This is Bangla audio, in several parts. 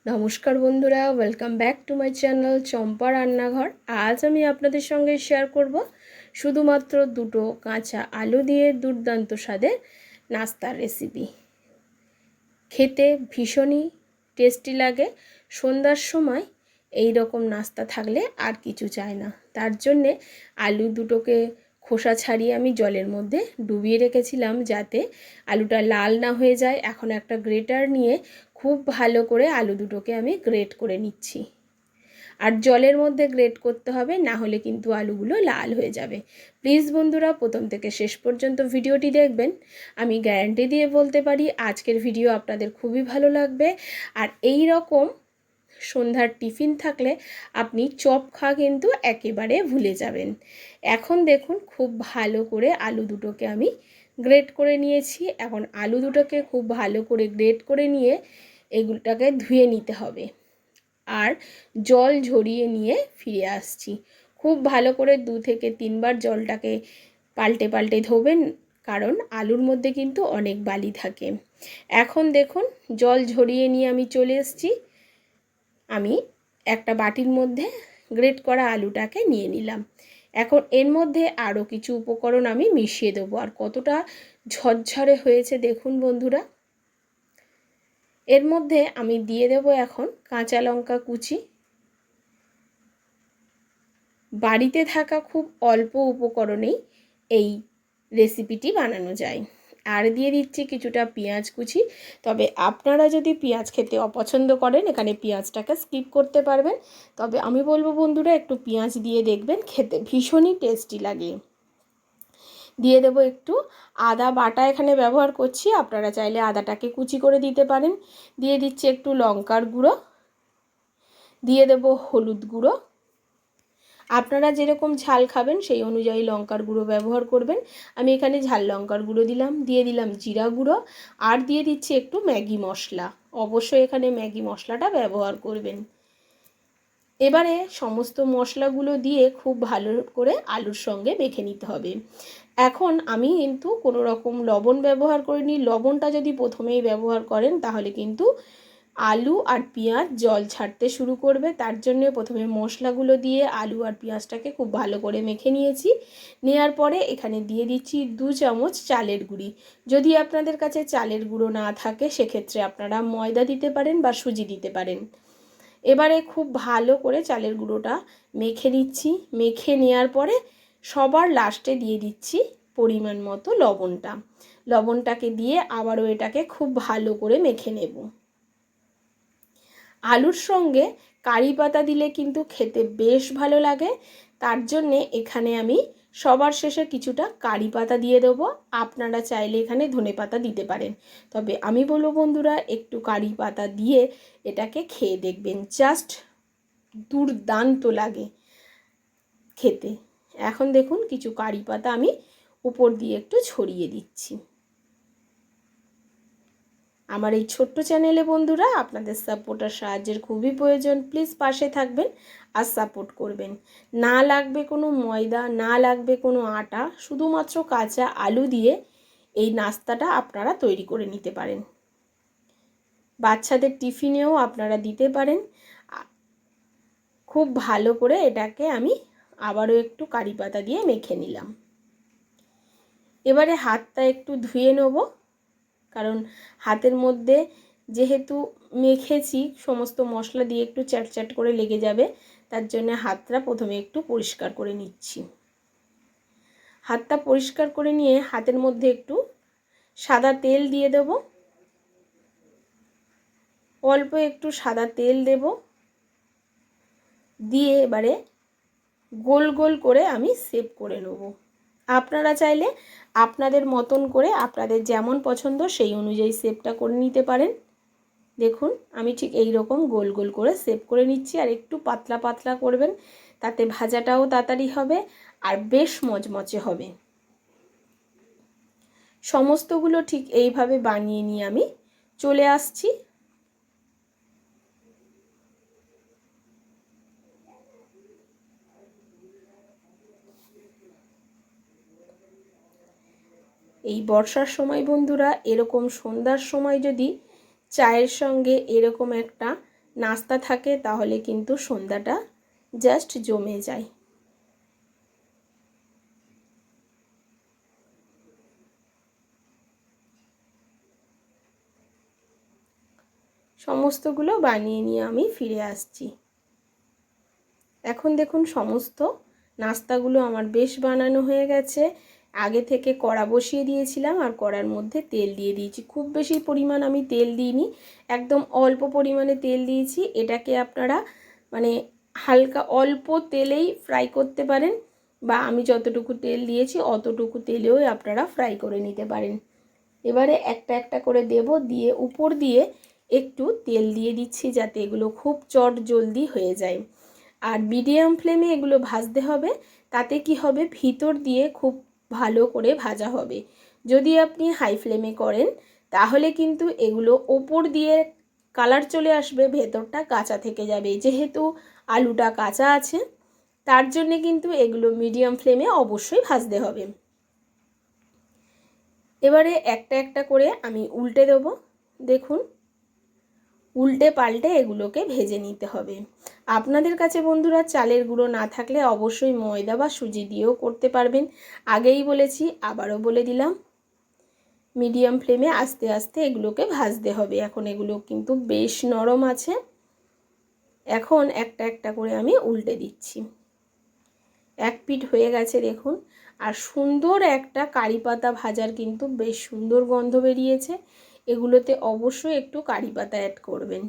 নমস্কার বন্ধুরা, welcome back to my channel Champa Rannaghar. আজ আমি আপনাদের সঙ্গে শেয়ার করব শুধুমাত্র দুটো কাঁচা আলু দিয়ে দুর্দান্ত স্বাদের নাস্তার রেসিপি। খেতে ভীষণই টেস্টি লাগে। সন্ধ্যার সময় এই রকম নাস্তা থাকলে আর কিছু চাই না। তার জন্যে আলু দুটোকে খোসা ছাড়িয়ে আমি জলের মধ্যে ডুবিয়ে রেখেছিলাম যাতে আলুটা লাল না হয়ে যায়। এখন একটা গ্রেটার নিয়ে খুব ভালো করে আলু দুটোকে আমি গ্রেট করে নিচ্ছি। আর জলের মধ্যে গ্রেট করতে হবে, না হলে কিন্তু আলুগুলো লাল হয়ে যাবে। প্লিজ বন্ধুরা, প্রথম থেকে শেষ পর্যন্ত ভিডিওটি দেখবেন। আমি গ্যারান্টি দিয়ে বলতে পারি আজকের ভিডিও আপনাদের খুবই ভালো লাগবে। আর এই রকম সন্ধ্যার টিফিন থাকলে আপনি চপ খাওয়া কিন্তু একেবারে ভুলে যাবেন। এখন দেখুন খুব ভালো করে আলু দুটোকে আমি গ্রেট করে নিয়েছি। এখন আলু দুটোকে খুব ভালো করে গ্রেট করে নিয়ে এগুলোটাকে ধুয়ে নিতে হবে আর জল ঝরিয়ে নিয়ে ফিরে আসছি। খুব ভালো করে 2 থেকে 3 বার জলটাকে পাল্টে পাল্টে ধোবেন, কারণ আলুর মধ্যে কিন্তু অনেক বালি থাকে। এখন দেখুন জল ঝরিয়ে নিয়ে আমি চলে এসেছি। আমি একটা বাটির মধ্যে গ্রেট করা আলুটাকে নিয়ে নিলাম। এখন এর মধ্যে আরও কিছু উপকরণ আমি মিশিয়ে দেবো। আর কতটা ঝরঝরে হয়েছে দেখুন বন্ধুরা। এর মধ্যে আমি দিয়ে দেব এখন কাঁচা লঙ্কা কুচি। বাড়িতে থাকা খুব অল্প উপকরণেই এই রেসিপিটি বানানো যায়। আর দিয়ে দিচ্ছি কিছুটা পেঁয়াজ কুচি। তবে আপনারা যদি পেঁয়াজ খেতে অপছন্দ করেন এখানে পেঁয়াজটাকে স্কিপ করতে পারবেন। তবে আমি বলবো বন্ধুরা একটু পেঁয়াজ দিয়ে দেখবেন, খেতে ভীষণই টেস্টি লাগে। দিয়ে দেব একটু আদা বাটা, এখানে ব্যবহার করছি, আপনারা চাইলে আদাটাকে কুচি করে দিতে পারেন। দিয়ে দিচ্ছি একটু লঙ্কার গুঁড়ো, দিয়ে দেব হলুদ গুঁড়ো। আপনারা যেরকম ঝাল খাবেন সেই অনুযায়ী লঙ্কার গুঁড়ো ব্যবহার করবেন। আমি এখানে ঝাল লঙ্কার গুঁড়ো দিলাম, দিয়ে দিলাম জিরা গুঁড়ো, আর দিয়ে দিচ্ছি একটু ম্যাগি মশলা। অবশ্যই এখানে ম্যাগি মশলাটা ব্যবহার করবেন। এবারে সমস্ত মশলাগুলো দিয়ে খুব ভালো করে আলুর সঙ্গে মেখে নিতে হবে। এখন আমি কিন্তু কোনো রকম লবণ ব্যবহার করিনি। লবণটা যদি প্রথমেই ব্যবহার করেন তাহলে কিন্তু আলু আর পেঁয়াজ জল ছাড়তে শুরু করবে। তার জন্য প্রথমে মশলাগুলো দিয়ে আলু আর পেঁয়াজটাকে খুব ভালো করে মেখে নিয়েছি। নেওয়ার পরে এখানে দিয়ে দিচ্ছি 2 চামচ চালের গুঁড়ি। যদি আপনাদের কাছে চালের গুঁড়ো না থাকে সেক্ষেত্রে আপনারা ময়দা দিতে পারেন বা সুজি দিতে পারেন। এবারে খুব ভালো করে চালের গুঁড়োটা মেখে নিচ্ছি। মেখে নেওয়ার পরে সবার লাস্টে দিয়ে দিচ্ছি পরিমাণ মতো লবণটা। লবণটাকে দিয়ে আবারও এটাকে খুব ভালো করে মেখে নেব। আলুর সঙ্গে কারি পাতা দিলে কিন্তু খেতে বেশ ভালো লাগে। তার জন্যে এখানে আমি সবার শেষে কিছুটা কারি পাতা দিয়ে দেবো। আপনারা চাইলে এখানে ধনে পাতা দিতে পারেন। তবে আমি বলবো বন্ধুরা একটু কারি পাতা দিয়ে এটাকে খেয়ে দেখবেন, জাস্ট দুর্দান্ত লাগে খেতে। এখন দেখুন কিছু কারি পাতা আমি উপর দিয়ে একটু ছড়িয়ে দিচ্ছি। আমার এই ছোট্ট চ্যানেলে বন্ধুরা আপনাদের সাপোর্ট আর সাহায্যের খুবই প্রয়োজন। প্লিজ পাশে থাকবেন আর সাপোর্ট করবেন। না লাগবে কোনো ময়দা, না লাগবে কোনো আটা, শুধুমাত্র কাঁচা আলু দিয়ে এই নাস্তাটা আপনারা তৈরি করে নিতে পারেন। বাচ্চাদের টিফিনেও আপনারা দিতে পারেন। খুব ভালো করে এটাকে আমি আবারও একটু কারি পাতা দিয়ে মেখে নিলাম। এবারে হাতটা একটু ধুয়ে নেব, কারণ হাতের মধ্যে যেহেতু মেখেছি সমস্ত মশলা দিয়ে একটু চ্যাটচ্যাট করে লেগে যাবে। তার জন্য হাতটা প্রথমে একটু পরিষ্কার করে নিচ্ছি। হাতটা পরিষ্কার করে নিয়ে হাতের মধ্যে একটু সাদা তেল দিয়ে দেব। অল্প একটু সাদা তেল দেব, দিয়ে এবারে গোল গোল করে আমি শেপ করে নেব। আপনারা চাইলে আপনাদের মতন করে আপনাদের যেমন পছন্দ সেই অনুযায়ী শেপটা করে নিতে পারেন। দেখুন আমি ঠিক এই রকম গোল গোল করে শেপ করে নিচ্ছি। আর একটু পাতলা পাতলা করবেন, তাতে ভাজাটাও তাড়াতাড়ি হবে আর বেশ মচমচে হবে। সমস্তগুলো ঠিক এইভাবে বানিয়ে নিয়ে আমি চলে আসছি। এই বর্ষার সময় বন্ধুরা এরকম সন্ধ্যার সময় যদি চায়ের সঙ্গে এরকম একটা নাস্তা থাকে তাহলে কিন্তু সন্ধ্যাটা জাস্ট জমে যায়। সমস্তগুলো বানিয়ে নিয়ে আমি ফিরে আসছি। এখন দেখুন সমস্ত নাস্তাগুলো আমার বেশ বানানো হয়ে গেছে। আগে থেকে কড়া বসিয়ে দিয়েছিলাম আর কড়ার মধ্যে তেল দিয়ে দিয়েছি। খুব বেশি পরিমাণ আমি তেল দিইনি, একদম অল্প পরিমাণে তেল দিয়েছি। এটাকে আপনারা মানে হালকা অল্প তেলেই ফ্রাই করতে পারেন, বা আমি যতটুকু তেল দিয়েছি অতটুকু তেলেও আপনারা ফ্রাই করে নিতে পারেন। এবারে একটা একটা করে দেব, দিয়ে উপর দিয়ে একটু তেল দিয়ে দিচ্ছি যাতে এগুলো খুব চট জলদি হয়ে যায়। আর মিডিয়াম ফ্লেমে এগুলো ভাজতে হবে, তাতে কি হবে ভিতর দিয়ে খুব ভালো করে ভাজা হবে। যদি আপনি হাই ফ্লেমে করেন তাহলে কিন্তু এগুলো ওপর দিয়ে কালার চলে আসবে, ভেতরটা কাঁচা থেকে যাবে। যেহেতু আলুটা কাঁচা আছে তার জন্যে কিন্তু এগুলো মিডিয়াম ফ্লেমে অবশ্যই ভাজতে হবে। এবারে একটা একটা করে আমি উল্টে দেব। দেখুন উল্টে পাল্টে এগুলোকে ভেজে নিতে হবে। আপনাদের কাছে বন্ধুরা চালের গুঁড়ো না থাকলে অবশ্যই ময়দা বা সুজি দিয়েও করতে পারবেন। আগেই বলেছি, আবারও বলে দিলাম, মিডিয়াম ফ্লেমে আস্তে আস্তে এগুলোকে ভাজতে হবে। এখন এগুলো কিন্তু বেশ নরম আছে। এখন একটা একটা করে আমি উল্টে দিচ্ছি। এক পিঠ হয়ে গেছে দেখুন। আর সুন্দর একটা কারি পাতা ভাজার কিন্তু বেশ সুন্দর গন্ধ বেরিয়েছে। এগুলোতে অবশ্যই একটু কারি পাতা অ্যাড করবেন।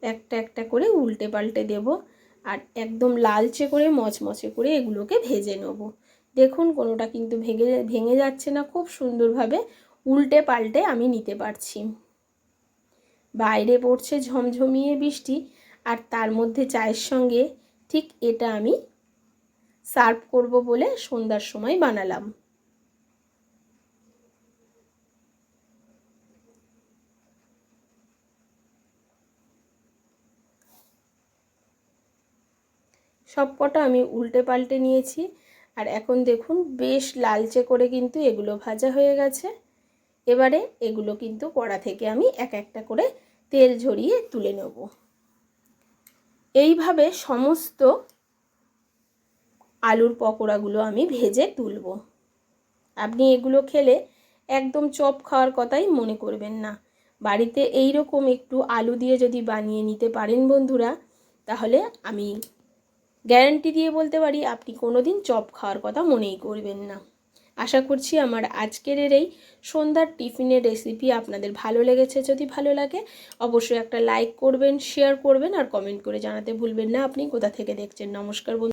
একটা একটা করে উল্টে পাল্টে দেব আর একদম লালচে করে মচমচে করে এগুলোকে ভেজে নেব। দেখুন কোনোটা কিন্তু ভেঙে যাচ্ছে না, খুব সুন্দরভাবে উল্টে পাল্টে আমি নিতে পারছি। বাইরে পড়ছে ঝমঝমিয়ে বৃষ্টি, আর তার মধ্যে চায়ের সঙ্গে ঠিক এটা আমি সার্ভ করব বলে সন্ধ্যার সময় বানালাম। সব কটা আমি উল্টে পাল্টে নিয়েছি আর এখন দেখুন বেশ লালচে করে কিন্তু এগুলো ভাজা হয়ে গেছে। এবারে এগুলো কিন্তু কড়া থেকে আমি এক একটা করে তেল ঝরিয়ে তুলে নেব। এইভাবে সমস্ত আলুর পকোড়াগুলো আমি ভেজে তুলব। আপনি এগুলো খেলে একদম চপ খাওয়ার কথাই মনে করবেন না। বাড়িতে এই রকম একটু আলু দিয়ে যদি বানিয়ে নিতে পারেন বন্ধুরা, তাহলে আমি গ্যারান্টি দিয়ে বলতে পারি আপনি কোনোদিন চপ খাওয়ার কথা মনেই করবেন না। আশা করছি আমার আজকের এই সন্ধ্যার টিফিনের রেসিপি আপনাদের ভালো লেগেছে। যদি ভালো লাগে অবশ্যই একটা লাইক করবেন, শেয়ার করবেন আর কমেন্ট করে জানাতে ভুলবেন না আপনি কোথা থেকে দেখছেন। নমস্কার বন্ধু।